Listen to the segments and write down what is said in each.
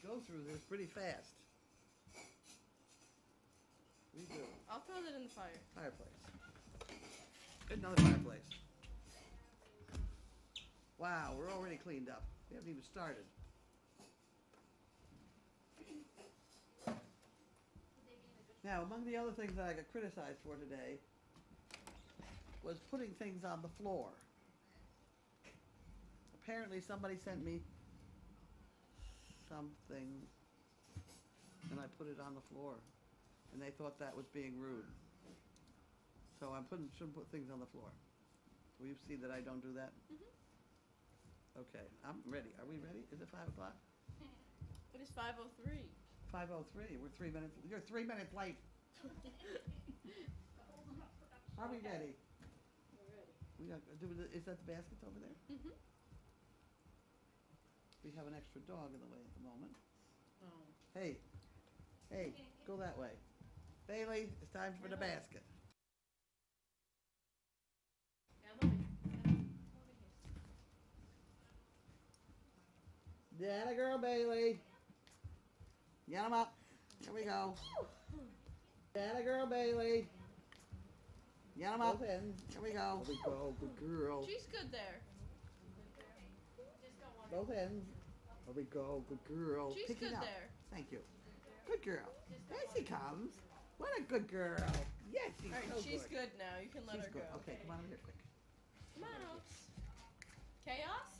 go through this pretty fast. We do. I'll throw that in the fire. Fireplace. Another fireplace. Wow, we're already cleaned up. We haven't even started. Now, among the other things that I got criticized for today was putting things on the floor. Apparently somebody sent me something and I put it on the floor and they thought that was being rude. So shouldn't put things on the floor. Will you see that I don't do that? Mm-hmm. Okay, I'm ready. Are we ready? Is it 5 o'clock? It is 5:03. 5:03. We're 3 minutes. You're 3 minutes late. Are we ready? We're ready. Is that the baskets over there? Mm-hmm. We have an extra dog in the way at the moment. Oh. Hey, go that way. Bailey, it's time for the basket. Data girl, Bailey. Get 'em up. Here we go. Data girl, Bailey. Get 'em up. Here we go. Here we go. Good girl. She's good there. Both ends. Here we go. Good girl. She's Pick it good up. there. Thank you. Good girl. There she comes. What a good girl. Yes, she's All right, so she's good. good now. You can let She's her good. go. Okay, come on over here quick. Come on, Alex. Chaos?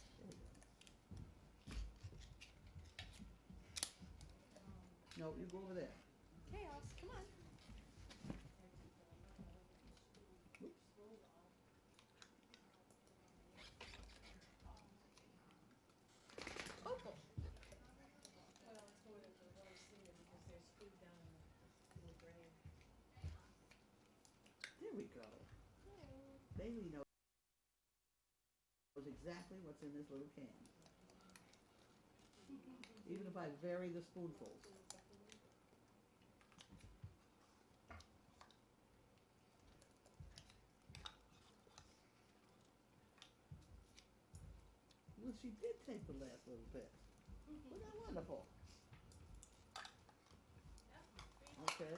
No, you go over there. Chaos, come on. Opal. There we go. Bailey knows exactly what's in this little can. Even if I vary the spoonfuls. Well, she did take the last little bit. Wasn't that wonderful? Okay.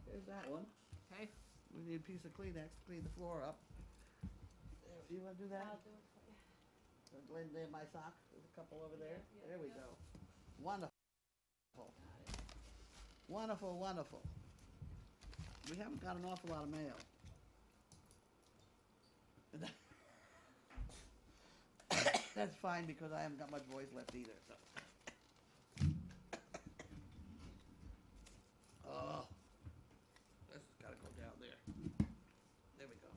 There's that one. Okay. We need a piece of Kleenex to clean the floor up. There, you want to do that? I'll do it for you. Linda, in my sock. There's a couple over there. Yeah, There we yeah. go. Wonderful. Wonderful, wonderful. We haven't got an awful lot of mail. That's fine because I haven't got much voice left either. So. Oh, this has got to go down there. There we go.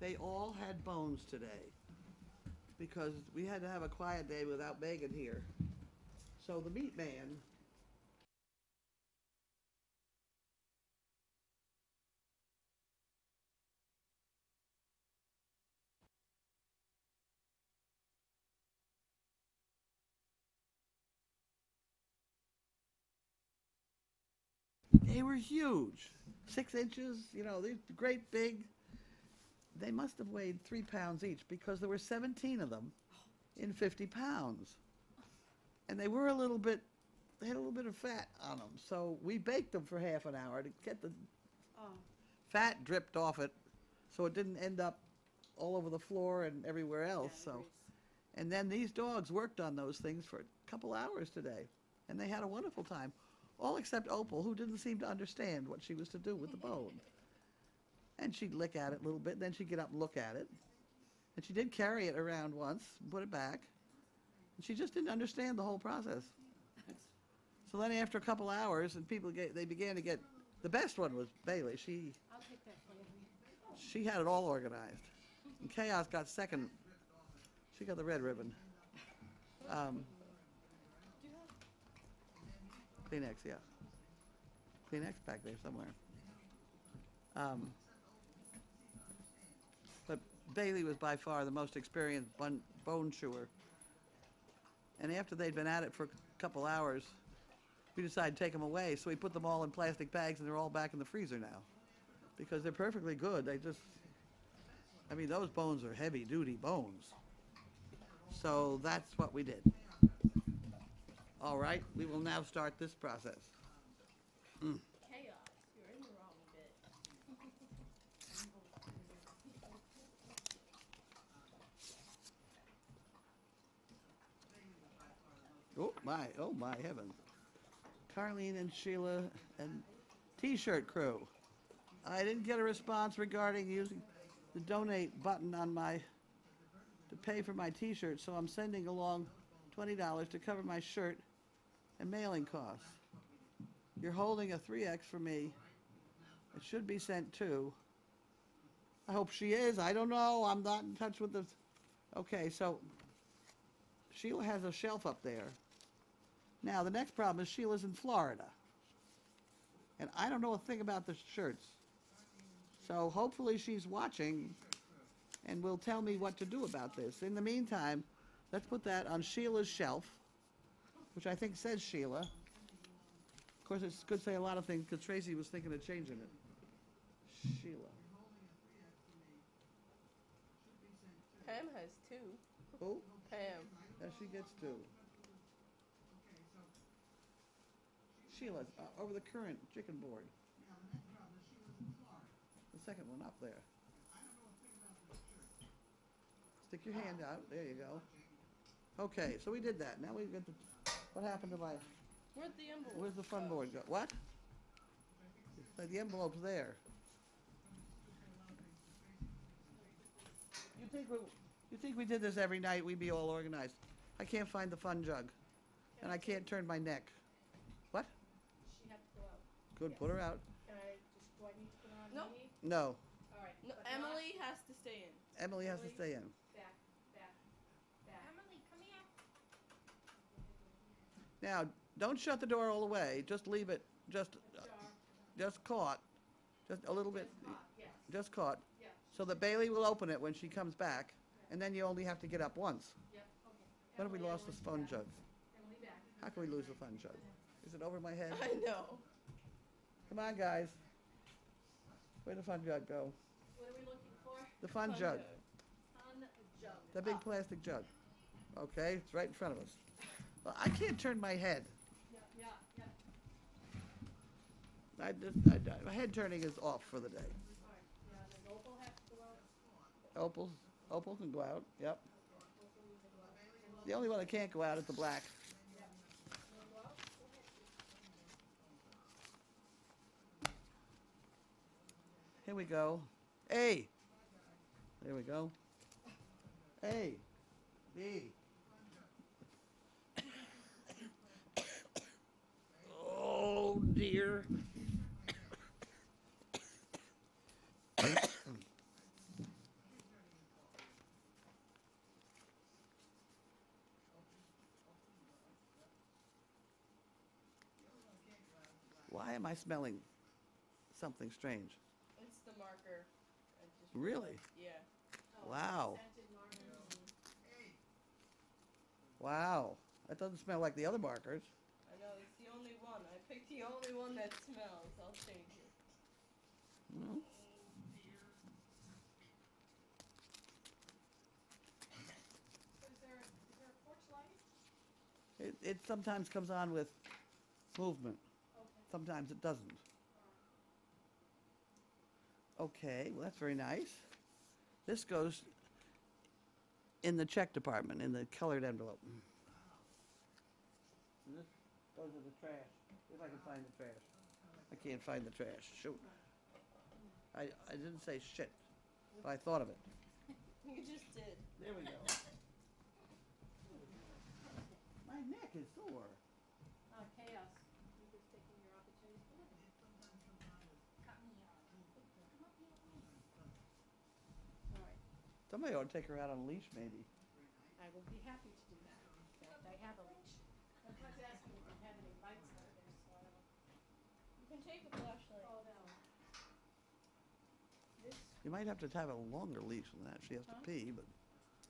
They all had bones today because we had to have a quiet day without Megan here. So the meat man they were huge. 6 inches, you know, they're great big. They must have weighed 3 pounds each because there were 17 of them in 50 pounds. And they were they had a little bit of fat on them. So we baked them for half an hour to get the fat dripped off it so it didn't end up all over the floor and everywhere else. So, and then these dogs worked on those things for a couple hours today. And they had a wonderful time. All except Opal, who didn't seem to understand what she was to do with the bone. And she'd lick at it a little bit, and then she'd get up and look at it. And she did carry it around once, and put it back. And she just didn't understand the whole process. So then after a couple hours, and they began to get, the best one was Bailey. I'll take that for you. She had it all organized. And Chaos got second. She got the red ribbon. Kleenex, yeah. Kleenex back there somewhere. But Bailey was by far the most experienced bone chewer. And after they'd been at it for a couple hours, we decided to take them away. So we put them all in plastic bags, and they're all back in the freezer now. Because they're perfectly good. They just, I mean, those bones are heavy-duty bones. So that's what we did. All right, we will now start this process. Chaos. You're in the wrong bit. Oh my heavens. Carlene and Sheila and T-shirt crew. I didn't get a response regarding using the donate button on my, to pay for my T-shirt, so I'm sending along $20 to cover my shirt and mailing costs. You're holding a 3X for me. It should be sent too. I hope she is. I don't know. I'm not in touch with the... Okay, so Sheila has a shelf up there. Now, the next problem is Sheila's in Florida. And I don't know a thing about the shirts. So hopefully she's watching and will tell me what to do about this. In the meantime, let's put that on Sheila's shelf, which I think says Sheila. Of course, it could say a lot of things because Tracy was thinking of changing it. Sheila. Pam has two. Who? Pam. There she gets two. Sheila, over the current chicken board. The second one up there. Stick your hand out. There you go. Okay, so we did that. Now we get the... What happened to my... Where'd the envelope Where's the fun go? board go? What? The envelope's there. You think we did this every night, we'd be all organized. I can't find the fun jug. And I can't turn my neck. What? She had to go out. Good, put her out. Can I just, do I need to put her on Nope. mute? No, All right. No, but not Emily has to stay in. Emily has to stay in. Back, back, back. Emily, come here. Now, don't shut the door all the way, just leave it, just caught, just a little bit, Yes, just caught. yeah, So that Bailey will open it when she comes back, and then you only have to get up once. yep, okay. What if we Emily, lost this phone jug? Emily back. How can we lose the fun jug? Is it over my head? I know. Come on, guys. Where'd the fun jug go? What are we looking for? The fun jug, Fun jug. the big plastic jug. Okay, it's right in front of us. Well, I can't turn my head. Yeah, yeah, yeah. My head turning is off for the day. All right, yeah, does Opal have to go out? Opal can go out, yep. The only one that can't go out is the black. Here we go. A. There we go. A. B. Oh dear. Why am I smelling something strange? It's the marker. I just Really? realized. Yeah. Wow. Scented markers. Wow. That doesn't smell like the other markers. I know, it's the only one. I picked the only one that smells. I'll change it. No? So is there a porch light? It sometimes comes on with movement. Okay. Sometimes it doesn't. Okay, well, that's very nice. This goes in the check department, in the colored envelope. And this goes in the trash, if I can find the trash. I can't find the trash, shoot. I didn't say shit, but I thought of it. You just did. There we go. My neck is sore. Chaos. You just taking your opportunity. Cut me off. All right. Somebody ought to take her out on a leash, maybe. I will be happy to do that. In fact, I have a leash. I was asking if you have any bites out of there, so I don't. You can take a flashlight. Oh, no. This, You might have to have a longer leash than that. She has to Huh? pee, but,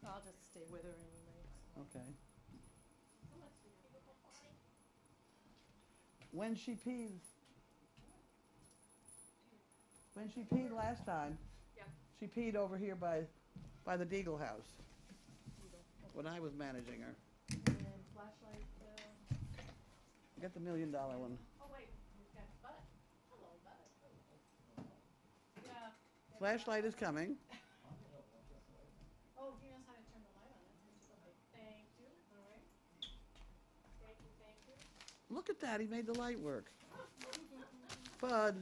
I'll just stay with her anyway. okay. When she peed last time, Yeah. she peed over here by the Deagle house. when I was managing her. And flashlight, Get the $1 million one. oh wait, we've got Bud. Hello, Bud. Yeah. Flashlight is coming. Oh, he knows how to turn the light on. That's nice. Okay, thank you. All right. Thank you, thank you. Look at that, he made the light work. Bud,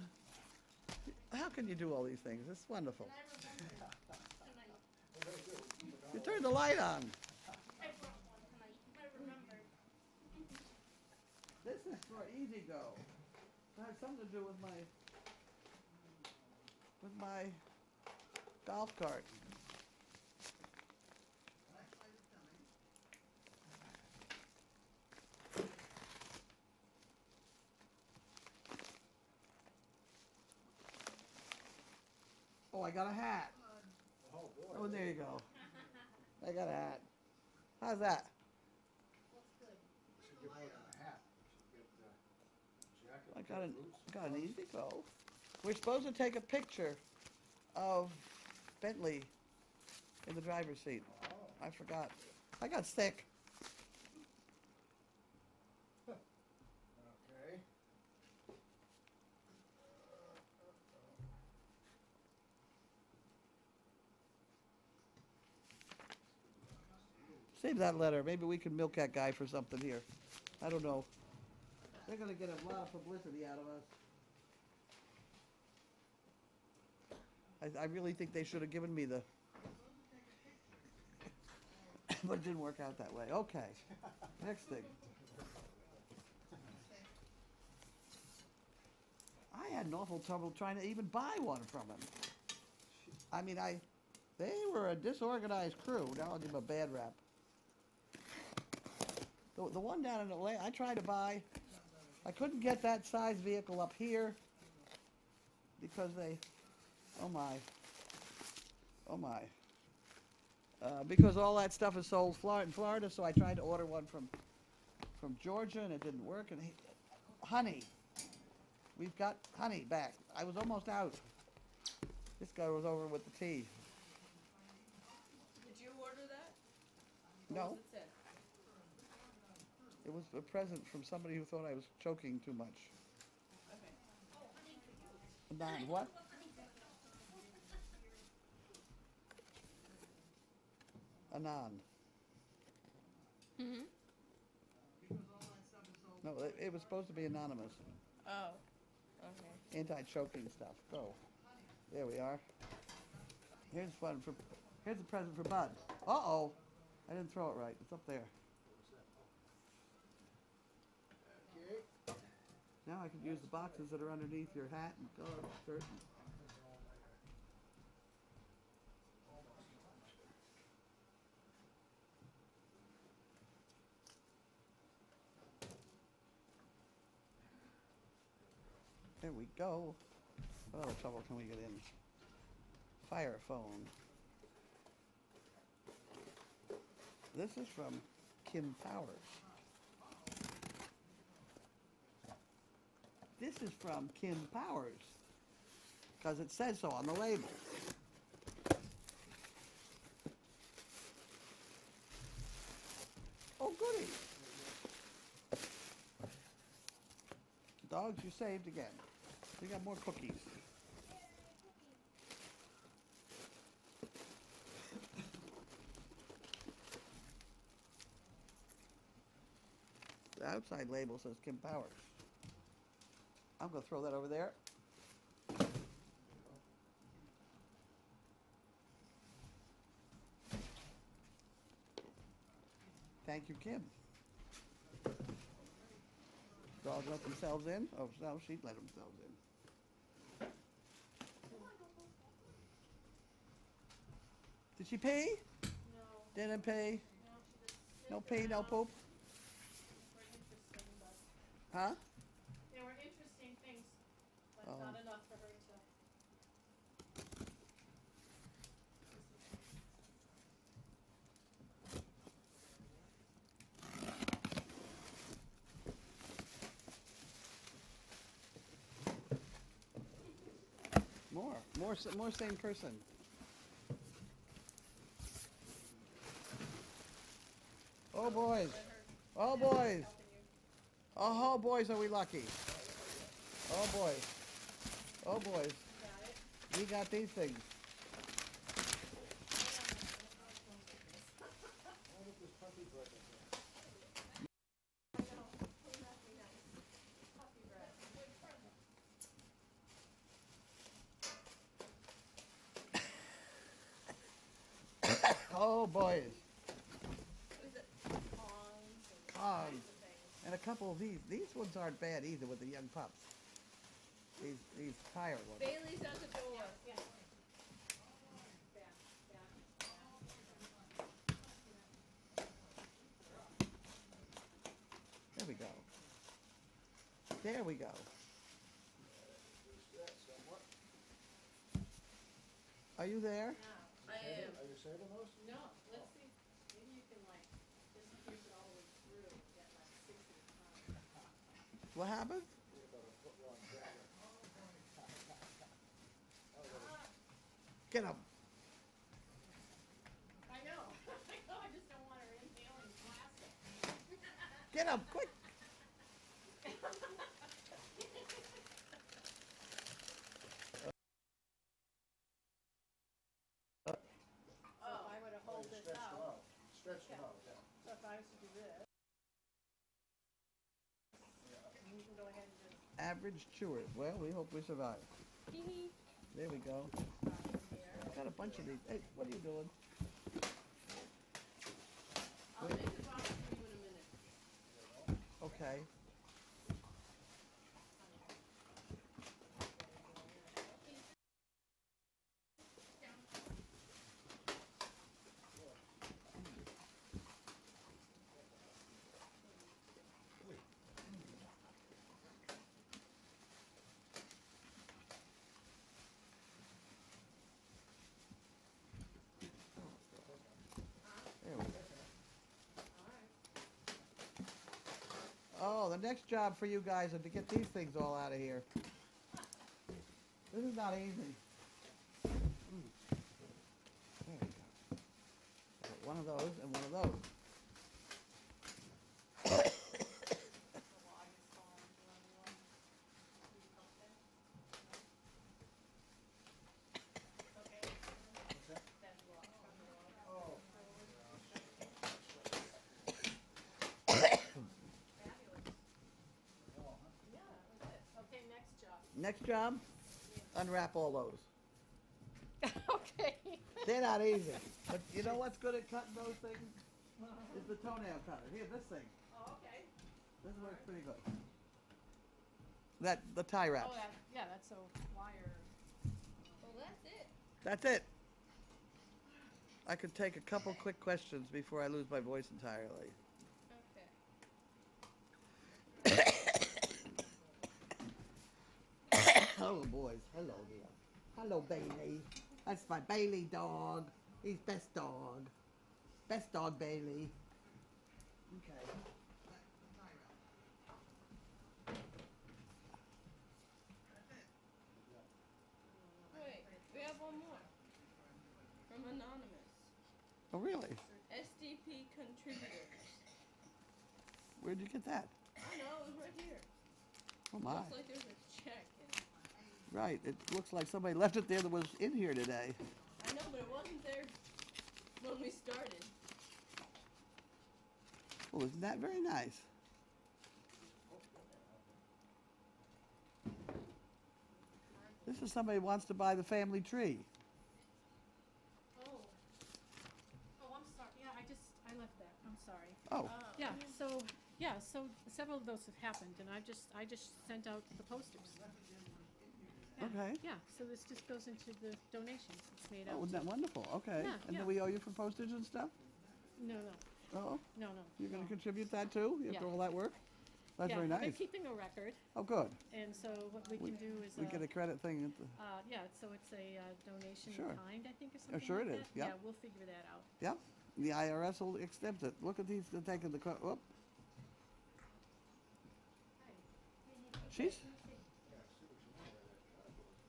how can you do all these things? It's wonderful. And I remembered tonight. You turned the light on. I brought one tonight. I remembered. This is for Easy Go. It has something to do with my golf cart. Oh, I got a hat. Oh, there you go. I got a hat. How's that? Looks good. Should give more than a hat. Should get jacket. I got an Easy Go. We're supposed to take a picture of Bentley in the driver's seat. I forgot. I got sick. Okay. Save that letter. Maybe we can milk that guy for something here. I don't know. They're gonna get a lot of publicity out of us. I really think they should have given me the... but it didn't work out that way. Okay. Next thing. I had an awful trouble trying to even buy one from him. I mean, they were a disorganized crew. Now I'll give them a bad rap. The one down in Atlanta, I tried to buy. I couldn't get that size vehicle up here because they, oh my, because all that stuff is sold in Florida. So I tried to order one from Georgia, and it didn't work. And honey, we've got honey back. I was almost out. This guy was over with the tea. Did you order that? No. What was it said? It was a present from somebody who thought I was choking too much. Okay. Anon, what? Anon. Mm-hmm. No, it was supposed to be anonymous. Oh. Okay. Anti-choking stuff. Go. There we are. Here's a present for Bud. Uh-oh. I didn't throw it right. It's up there. Okay. Now I can use the boxes that are underneath your hat and shirt. There we go. What other trouble can we get in? Fire phone. This is from Kim Powers. This is from Kim Powers, because it says so on the label. Oh, goody. Dogs, you saved again. We got more cookies. The outside label says Kim Powers. I'm going to throw that over there. Thank you, Kim. Dogs let themselves in? Oh, no, she'd let themselves in. Did she pee? No. Didn't pay? No, she just No sniffed pee, no around. poop? Were interesting, but Huh? they were interesting things, but Oh. not enough for her to. More same person. Oh, boys. Oh, boys. Oh, boys, are we lucky. Oh, boys. Oh, boys. We got these things. What if this puppy bread is there? Oh, boys. What is it? Pawns and Cons. all kinds of things. And a couple of these. These ones aren't bad either with the young pups. These tire ones. Bailey's at the door. There we go. There we go. That somewhat. Are you there? I am. Are you saving those? No, let's see, maybe you can like, just pierce it all the way through and get like 6 at a time. What happened? What about a foot long dagger? Get him. I know, I just don't want her inhaling plastic. Get him, quick. So if I were to hold this Stretch them out, out. Stretch them out, yeah. so if I was to do this, and you can go ahead and just Average chewers. Well, we hope we survive. Hee hee. There we go. pop in here. I got a bunch of these. Hey, what are you doing? I'll make the box for you in a minute. Okay. There we go. Oh, the next job for you guys is to get these things all out of here. This is not easy. There we go. Got one of those and one of those. The log is falling to everyone. Need help there? Okay. That log, from the log. Oh. Fabulous. Yeah, that was it. Okay, next job. Next job, unwrap all those. Okay. They're not easy. But you know what's good at cutting those things? Is the toenail cutter. Here, this thing. Oh, okay. This works pretty good. The tie wraps. Oh, that, yeah, that's a wire. Well, that's it. That's it. I could take a couple quick questions before I lose my voice entirely. Okay. Hello, boys. Hello, dear. Hello, Bailey. That's my Bailey dog. He's best dog. Best dog, Bailey. Okay. Wait, we have one more. From Anonymous. Oh, really? SDP contributors. Where'd you get that? I know, it was right here. Oh, my. Looks like there's a check in it. Right. It looks like somebody left it there that was in here today. I know, but it wasn't there when we started. Well, isn't that very nice? This is somebody who wants to buy the family tree. Oh. Oh, I'm sorry. Yeah, I left that. I'm sorry. Oh, Yeah, so several of those have happened, and I just sent out the posters. Yeah, okay. Yeah, so this just goes into the donations. It's made Oh, out. isn't that wonderful? Okay. Yeah, And yeah. do we owe you for postage and stuff? No, Oh, no. you're going no. to contribute that too after Yeah. all that work? That's Yeah, very They're nice. keeping a record, Oh, good. and so what we can do is, We get a credit thing. At the, yeah, so it's a donation Sure. in kind, I think, or something sure like it that. is, yeah. Yeah, we'll figure that out. yeah. The IRS will accept it. Look at these. They're taking the. Whoop. She's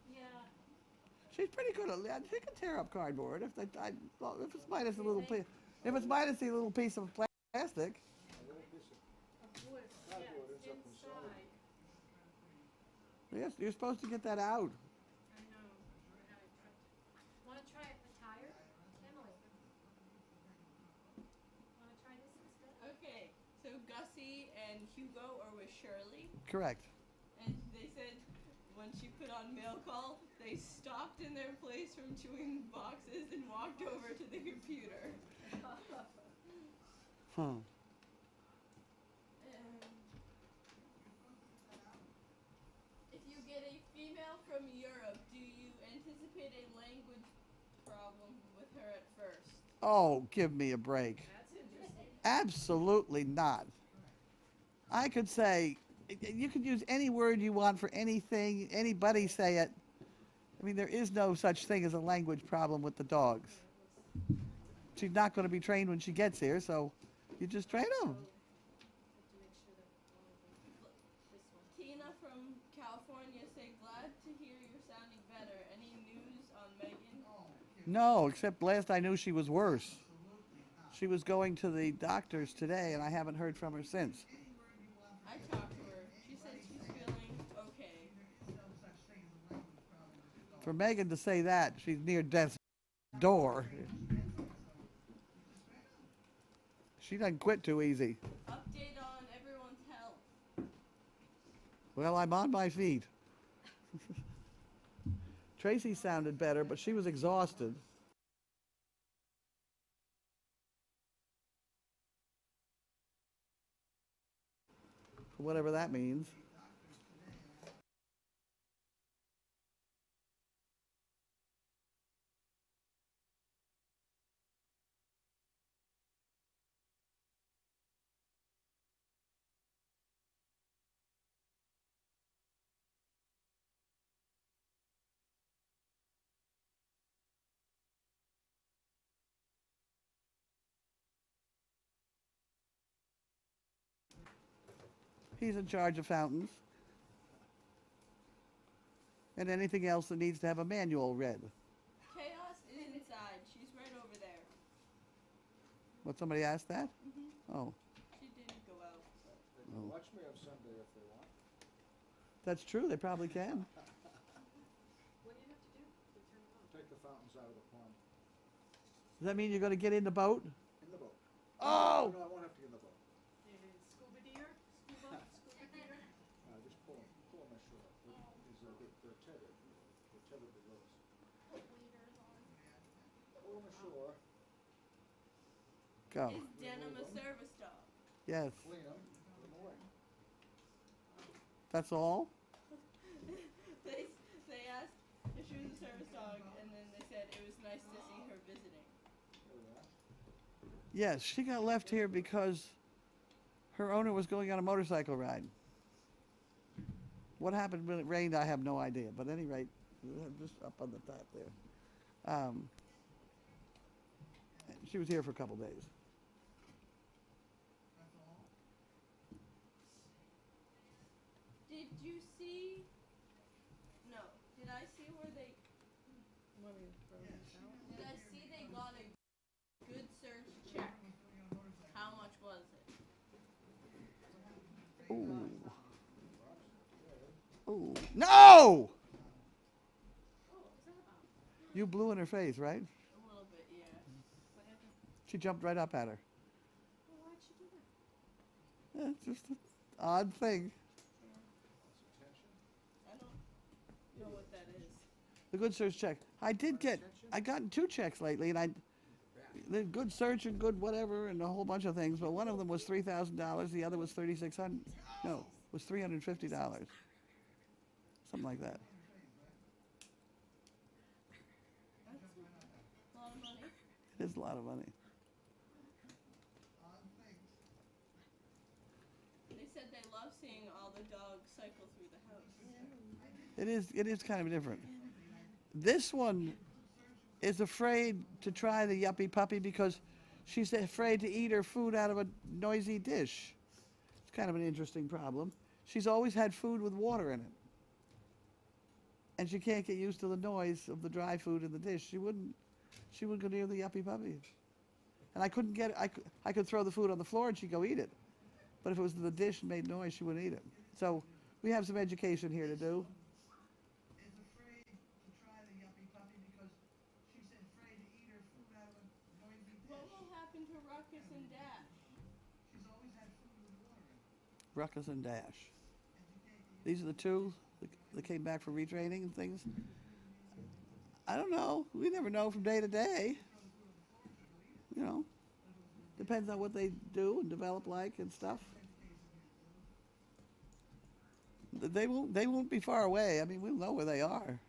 Yeah. she's pretty good at that. She can tear up cardboard if they. Well, if it's minus a little piece. If it's minus a little piece of plastic, plastic. A little piece of Of wood, cardboard yes, ends up inside. inside. Yes, you're supposed to get that out. I know. Wanna try it with tire? Emily? Wanna try this instead? Okay, so Gussie and Hugo are with Shirley, Correct. and they said when she put on mail call, they stopped in their place from chewing boxes and walked over to the computer. Huh. If you get a female from Europe, do you anticipate a language problem with her at first? Oh, give me a break. That's interesting. Absolutely not. I could say, you could use any word you want for anything, anybody say it. I mean, there is no such thing as a language problem with the dogs. She's not going to be trained when she gets here, so you just train them. Have to make sure that one of them, this one. Tina from California said, glad to hear you're sounding better. Any news on Megan? No, except last I knew she was worse. She was going to the doctors today, and I haven't heard from her since. I talked to her. She said she's feeling okay. For Megan to say that, she's near death's door. She doesn't quit too easy. Update on everyone's health. Well, I'm on my feet. Tracy sounded better, but she was exhausted. Whatever that means. He's in charge of fountains. And anything else that needs to have a manual read. Chaos is inside. She's right over there. What, somebody asked that? Mm-hmm. Oh, She didn't go out. But. They can watch me on Sunday if they want. that's true. They probably can. What do you have to do to turn it on? Take the fountains out of the pond. Does that mean you're going to get in the boat? In the boat. Oh! No, I won't have to get in the boat. Scuba deer? Scuba deer? Just pull them ashore. They're tethered. They're tethered to ropes. Pull them ashore, Go. Is Denim a service dog? Yes. clean them, put them away. That's all? They asked if she was a service dog, and then they said it was nice to see her visiting. There we are. Yes, she got left here because her owner was going on a motorcycle ride. What happened when it rained, I have no idea. But at any rate, just up on the top there. She was here for a couple days. Did you see? No. Did I see where they? Did I see they got a good search check? How much was it? Ooh. Ooh. No! You blew in her face, right? A little bit, yeah. What happened? She jumped right up at her. Well, why'd she do that? Yeah, it's just an odd thing. That's attention. I don't know what that is. The good search check. I gotten 2 checks lately, and the good search and good whatever and a whole bunch of things, but one of them was $3,000, the other was $3,600. No, it was $350. Something like that. That's a lot of money. It is a lot of money. They said they love seeing all the dogs cycle through the house. It is kind of different. This one is afraid to try the yuppie puppy because she's afraid to eat her food out of a noisy dish. It's kind of an interesting problem. She's always had food with water in it. And she can't get used to the noise of the dry food in the dish. She wouldn't go near the yuppie puppy. And I couldn't get it. I could throw the food on the floor and she'd go eat it. But if it was in the dish and made noise, she wouldn't eat it. So we have some education here to do. Is afraid to try the yuppie puppy because she's afraid to eat her food out of a noisy dish. What will happen to Ruckus and Dash? She's always had food with water in it. Ruckus and Dash. These are the two that came back for retraining and things. I don't know. We never know from day to day. You know, depends on what they do and develop like and stuff. They won't be far away. I mean, we'll know where they are.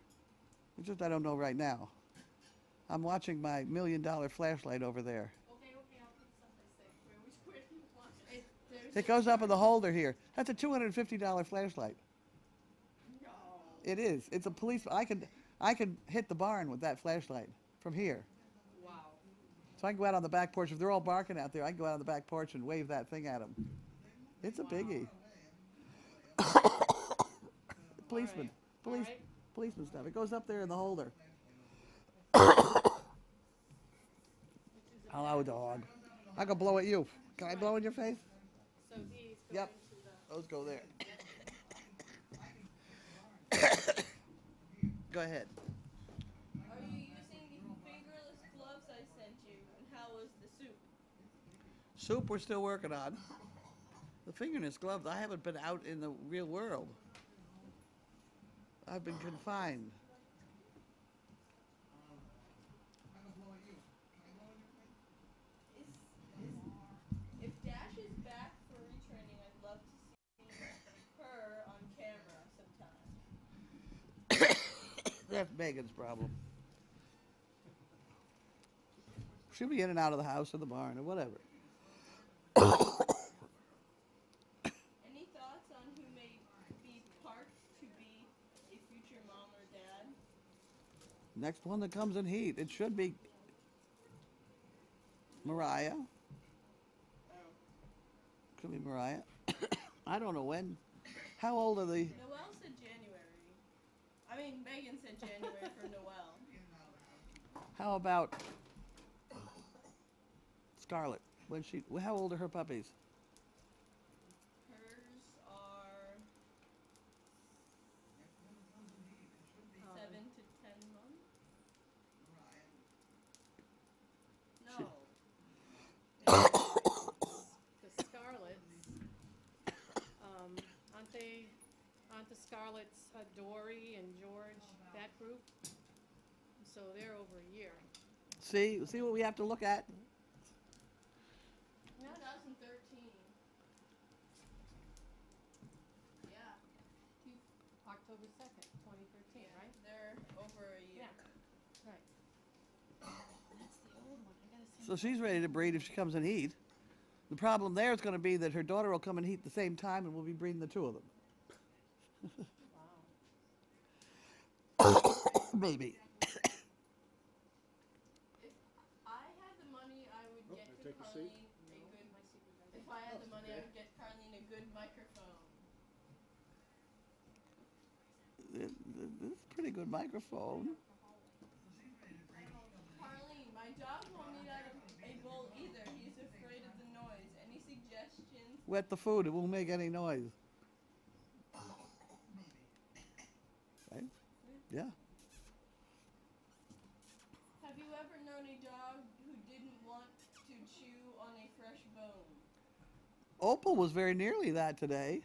It's just I don't know right now. I'm watching my $1 million flashlight over there. Okay, I'll put someplace safe. Where do you want it? It goes up in the holder here. That's a $250 flashlight. No. It is. It's a police. I could hit the barn with that flashlight from here. Wow. So I can go out on the back porch. If they're all barking out there, I can go out on the back porch and wave that thing at them. It's a biggie. Policeman. Policeman stuff. It goes up there in the holder. Hello, dog. I can blow at you. Can I blow in your face? So these go Yep. into the. Those go there. Go ahead. Are you using the fingerless gloves I sent you? And how was the soup? Soup we're still working on. The fingerless gloves, I haven't been out in the real world. I've been confined. If Dash is back for retraining, I'd love to see her on camera sometime. That's Megan's problem. She'll be in and out of the house or the barn or whatever. Any thoughts on who may be parked to be a future mom or dad? Next one that comes in heat, it should be Mariah. Oh. Could be Mariah. I don't know when. How old are they? Noelle said January. I mean, Megan said January for Noelle. How about Scarlett? How old are her puppies? Hers are 7 to 10 months. No. The Scarlets, aren't the Scarlets Dory and George, that group? So they're over a year. See what we have to look at? 2013. Yeah. October 2nd, 2013, right? They're over a year. Right. That's the old one. I gotta see. So she's ready to breed if she comes in heat. The problem there is going to be that her daughter will come in heat at the same time and we'll be breeding the two of them. Wow. Maybe. If I had the money, I would get to take a Carlene seat. a good. If I had the money, I would get Carlene a good microphone. It's a pretty good microphone. Carlene, my dog won't eat out of a bowl either. He's afraid of the noise. Any suggestions? Wet the food, it won't make any noise. Right? Yeah. Have you ever known a dog who didn't want to chew on a fresh bone? Opal was very nearly that today.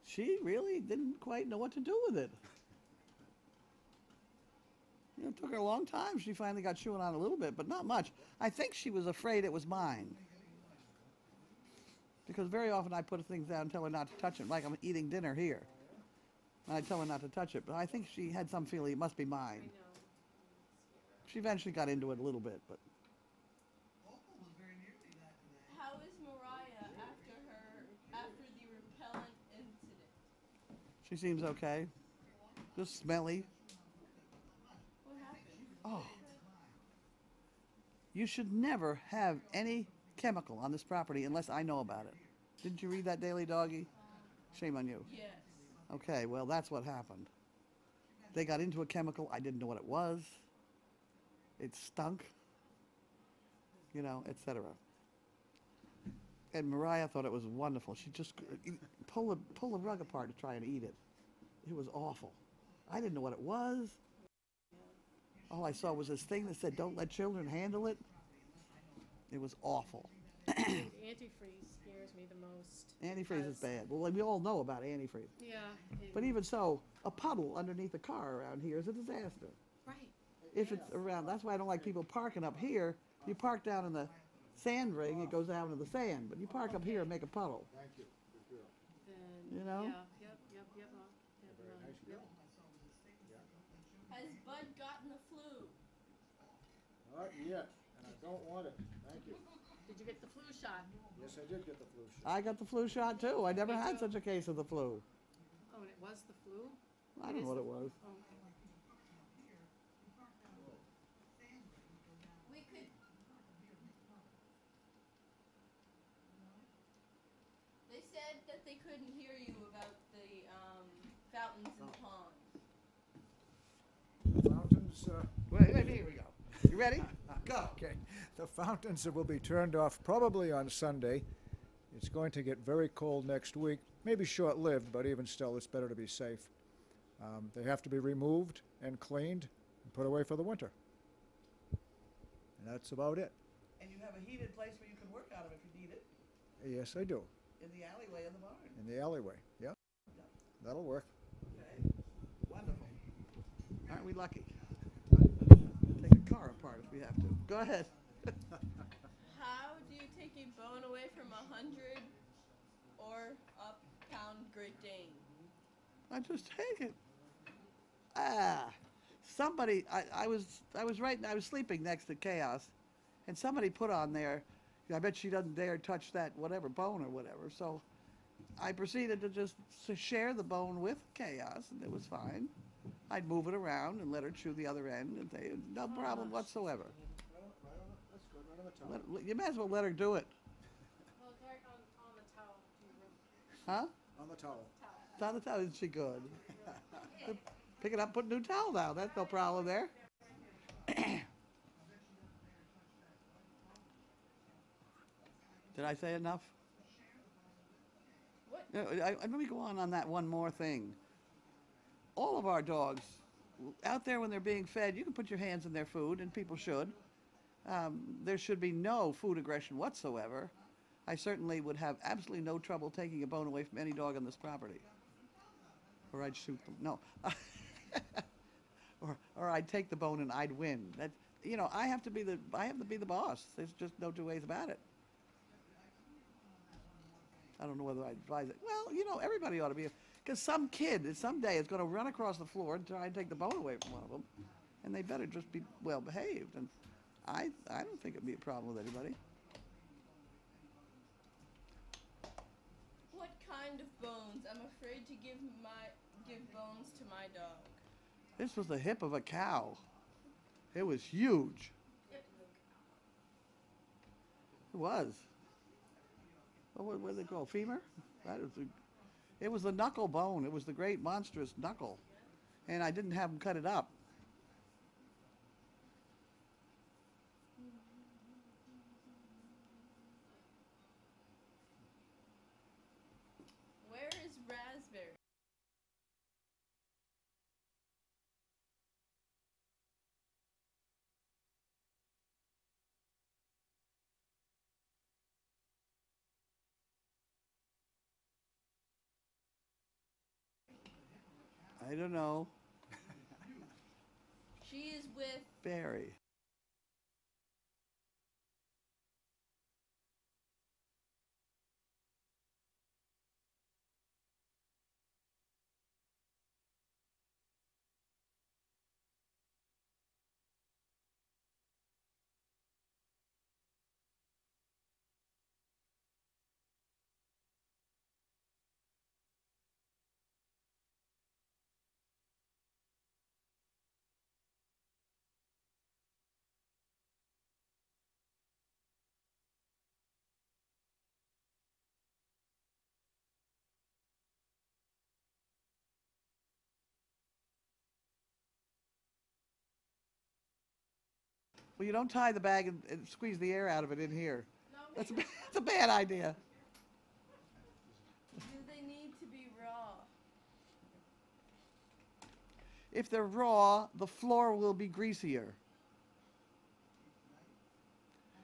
She really didn't quite know what to do with it. You know, it took her a long time. She finally got chewing on a little bit, but not much. I think she was afraid it was mine. Because very often I put things down and tell her not to touch it, like I'm eating dinner here. And I tell her not to touch it, but I think she had some feeling it must be I mine. know. She eventually got into it a little bit, but. How is Mariah after the repellent incident? She seems okay. Just smelly. What happened? Oh. You should never have any chemical on this property unless I know about it. Didn't you read that, Daily Doggy? Shame on you. Yes. Okay, well, that's what happened. They got into a chemical. I didn't know what it was. It stunk. etc. And Mariah thought it was wonderful. She just pull the rug apart to try and eat it. It was awful. I didn't know what it was. All I saw was this thing that said, "Don't let children handle it." It was awful. Antifreeze scares me the most. Antifreeze is because- bad. Well, we all know about antifreeze. Yeah. But even so, a puddle underneath a car around here is a disaster. Right. If it's around, that's why I don't like people parking up here. You park down in the sand ring, it goes down to the sand. But you park up here and make a puddle. Thank you. Good girl. Then, You know? Yeah, yep. Very nice Yep. girl. Has Bud gotten the flu? Not yet, and I don't want it. Thank you. Did you get the flu shot? Yes, I did get the flu shot. I got the flu shot too. I never Me had too. such a case of the flu. Oh, and it was the flu? I don't know what it was. Oh, We could. They said that they couldn't hear you about the fountains and ponds. The fountains, Wait, here we go. You ready? Go. okay. The fountains will be turned off probably on Sunday. It's going to get very cold next week. Maybe short-lived, but even still, it's better to be safe. They have to be removed and cleaned and put away for the winter. And that's about it. And you have a heated place where you can work out of if you need it, Yes, I do. in the alleyway in the barn. In the alleyway. Yep. That'll work. Okay. Wonderful. Aren't we lucky? Take a car apart if we have to. Go ahead. How do you take a bone away from 100 or up pound Great Dane? I just take it. Somebody. I was sleeping next to Chaos, and somebody put on there. I bet she doesn't dare touch that whatever bone or whatever. So I proceeded to just share the bone with Chaos, and it was fine. I'd move it around and let her chew the other end, and no problem whatsoever. That's good. Right on the top. You might as well let her do it, well, it's right on the towel. huh? On the towel. It's on the towel. Isn't she good? Pick it up, put a new towel down. That's no problem there. Did I say enough? What? Let me go on that one more thing. All of our dogs, out there when they're being fed, you can put your hands in their food, and people should. There should be no food aggression whatsoever. I certainly would have absolutely no trouble taking a bone away from any dog on this property. Or I'd shoot them. No. or I'd take the bone and I'd win. That, I have to be the boss. There's just no two ways about it. I don't know whether I'd advise it. Well, everybody ought to be, because some kid someday is going to run across the floor and try and take the bone away from one of them, and they better just be well behaved. And I don't think it'd be a problem with anybody. What kind of bones? I'm afraid to give bones to my dog. This was the hip of a cow. It was huge. It was. What do they call it? Femur? It was the knuckle bone. It was the great monstrous knuckle. And I didn't have them cut it up. Where is Raspberry? I don't know. She is with Barry. Well, you don't tie the bag and squeeze the air out of it in here. No, That's that's a bad idea. do they need to be raw? If they're raw, the floor will be greasier.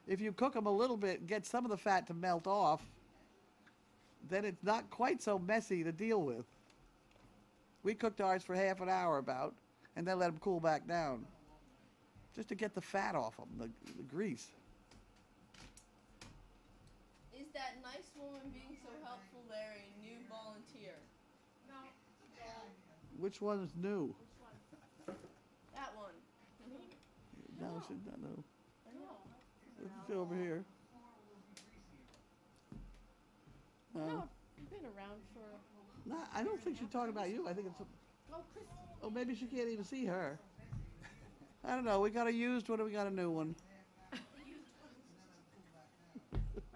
If you cook them a little bit, get some of the fat to melt off, then it's not quite so messy to deal with. We cooked ours for half an hour about, and then let them cool back down. Just to get the fat off them, the grease. Is that nice woman being so helpful there a new volunteer? No, Which one is new? which one? That one. No, she's not new. No. It's over here. No, you've been around for, No, I don't think she's talking about you. I think it's. oh, Chris, Oh, maybe she can't even see her. I don't know. We got a used one and we got a new one.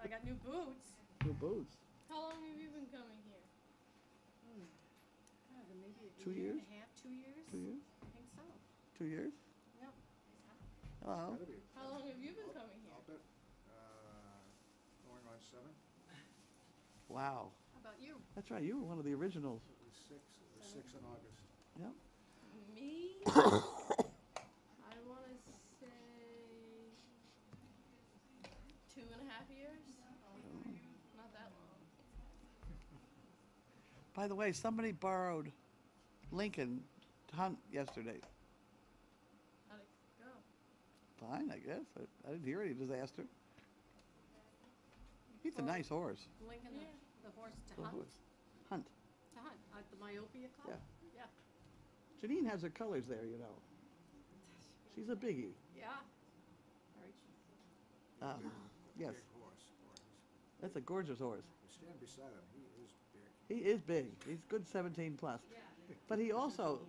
I got new boots. New boots. How long have you been coming here? God, maybe a 2 year years? and a half, 2 years? 2 years? I think so. 2 years? Yep. Hello. Gotta be. How long have you been coming here? I'll bet, going on 7. Wow. How about you? That's right. You were one of the originals. It was 6. It was 6 in August. Yep. Me? I want to say 2.5 years. Not that long. By the way, somebody borrowed Lincoln to hunt yesterday. How'd it go? Fine, I guess. I didn't hear any disaster. He's a nice horse. Lincoln, Yeah. the horse to The hunt? horse. Hunt. To hunt, the myopia club? Yeah. Yeah. Janine has her colors there, you know. She's a biggie. Yeah. Very Yes, Big horse. Boy, that's a gorgeous horse. you stand beside him. He is big. He is big. He's good 17 plus. But he also,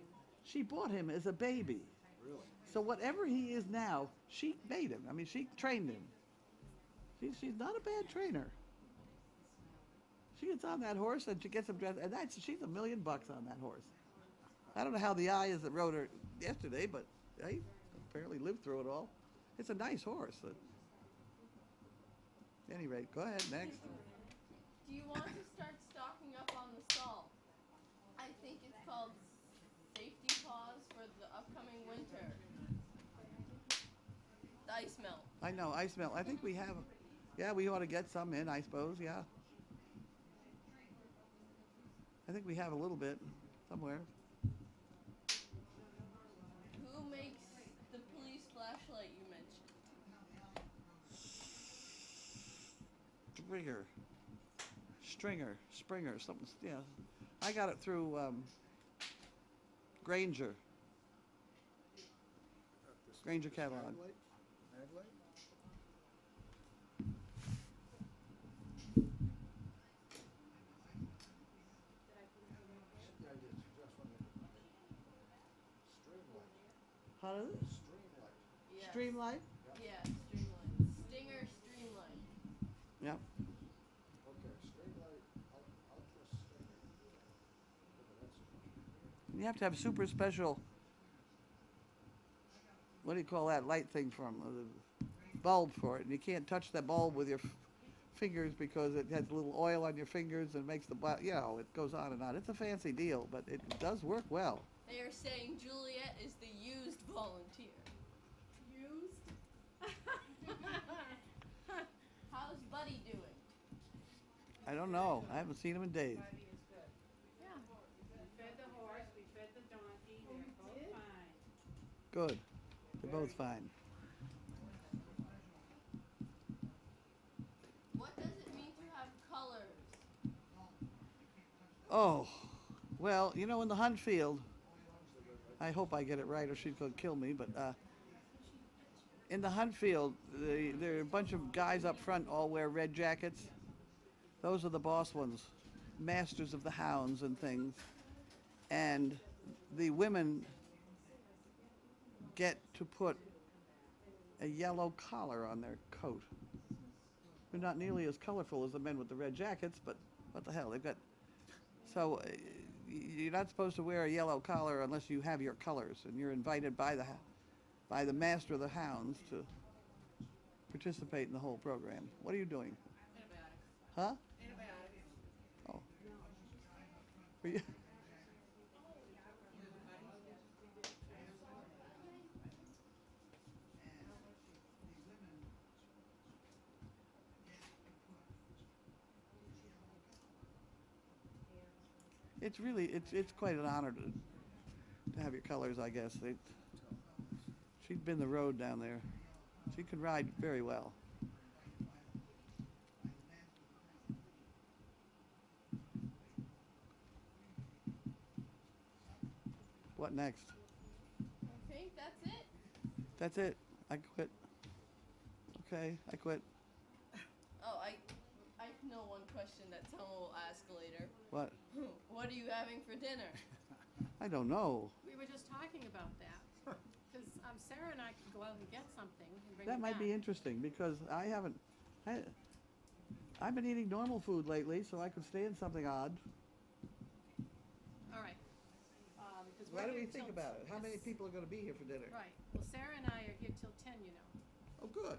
she bought him as a baby. Really? So whatever he is now, she made him. I mean, she trained him. She's not a bad trainer. She gets on that horse and she gets him dressed, and she's $1 million on that horse. I don't know how the eye is that rode her yesterday, but he apparently lived through it all. It's a nice horse. At any rate, go ahead, next. Do you want to start stocking up on the salt? I think it's called safety pause for the upcoming winter. The ice melt. I know, ice melt. I think we have, yeah, we ought to get some in, I suppose, yeah. I think we have a little bit somewhere. Who makes the police flashlight you mentioned? Springer, something, yeah. I got it through Granger This catalog. Mag light? Mag light? Yeah, I did. Just one minute. Streamlight. How does it? Streamlight. Yes. Streamlight? Yeah, streamline. Stinger streamline. Yeah. Okay, streamlight. Ultra stinger. Okay, that's You have to have super special, what do you call that light thing from? Bulb for it. And you can't touch that bulb with your fingers because it has a little oil on your fingers and makes the, you know, it goes on and on. It's a fancy deal, but it does work well. They are saying Juliet is the used volunteer. Used? How's Buddy doing? I don't know. I haven't seen him in days. Yeah. We fed the horse, we fed the donkey, they're both fine. Good. They're both fine. What does it mean to have colors? Oh, well, you know, in the hunt field, I hope I get it right or she's going to kill me, but in the hunt field, there are a bunch of guys up front all wear red jackets. Those are the boss ones, masters of the hounds and things. And the women get to put a yellow collar on their coat. They're not nearly as colorful as the men with the red jackets, but what the hell, they've got... So you're not supposed to wear a yellow collar unless you have your colors, and you're invited by the master of the hounds to participate in the whole program. What are you doing? Huh? Oh. Were you? It's really, it's quite an honor to have your colors, I guess. She'd been the road down there. She could ride very well. What next? I think that's it. That's it. I quit. Okay, I quit. Oh, I know one question that someone will ask later. What? What are you having for dinner? I don't know. We were just talking about that. Because Sarah and I could go out and get something and bring That it might back. be interesting because I've been eating normal food lately, so I could stay in something odd. All right. 'Cause Why we're do we here think till- about it? How many yes. people are going to be here for dinner? Right. Well, Sarah and I are here till 10, you know. Oh, good.